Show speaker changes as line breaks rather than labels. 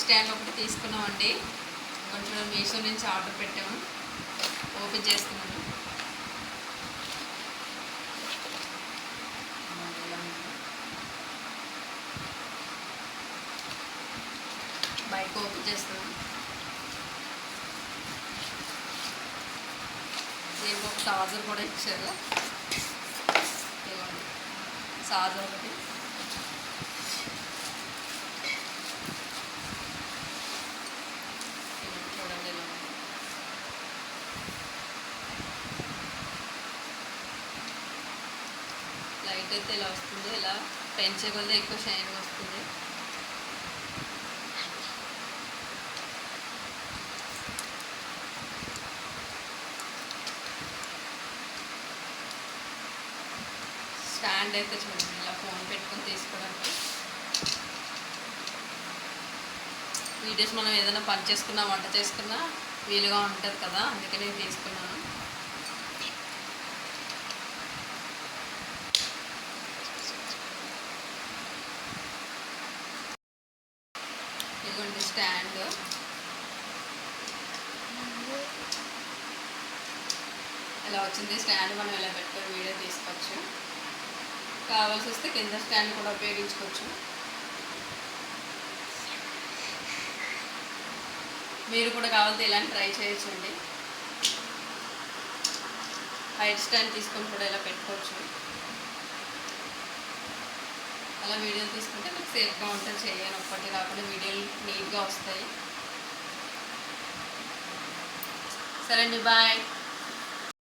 Stand ఒకటి తీసుకున్నామండి. కొంచెం మీషో నుంచి ఆర్డర్ పెట్టాము. ఓపెన్ చేస్తున్నాను. బైక్ ఓపెన్ చేస్తున్నాను. దీనికి ఒక చార్జర్ కూడా ఇచ్చారు. ఇవ్వండి చార్జర్ ఒకటి. చూడండి ఇలా లైట్ అయితే ఇలా వస్తుంది. ఇలా పెంచే కొద్దిగా ఎక్కువ షైన్ వస్తుంది. స్టాండ్ అయితే చూడండి ఇలా ఫోన్ పెట్టుకొని తీసుకోవడానికి. వీడియోస్ మనం ఏదైనా పని చేసుకున్నా వంట చేసుకున్నా వీలుగా ఉంటుంది కదా, అందుకని నేను తీసుకున్నాను. ఇదిగోండి స్టాండ్. ఇలా వచ్చింది స్టాండ్. మనం ఇలా పెట్టుకొని వీడియో తీసుకోవచ్చు. కావాల్సి వస్తే కింద స్టాండ్ కూడా ఉపయోగించుకోవచ్చు. మీరు కూడా కావాలంటే ఇలాంటి ట్రై చేయొచ్చండి. హైట్ స్టాండ్ తీసుకొని కూడా ఇలా పెట్టుకోవచ్చు. అలా వీడియోలు తీసుకుంటే మీకు సేఫ్గా ఉంటుంది. చేయని ఒక్కటి కాకుండా వీడియోలు నీట్గా వస్తాయి. సరే అండి, బాయ్.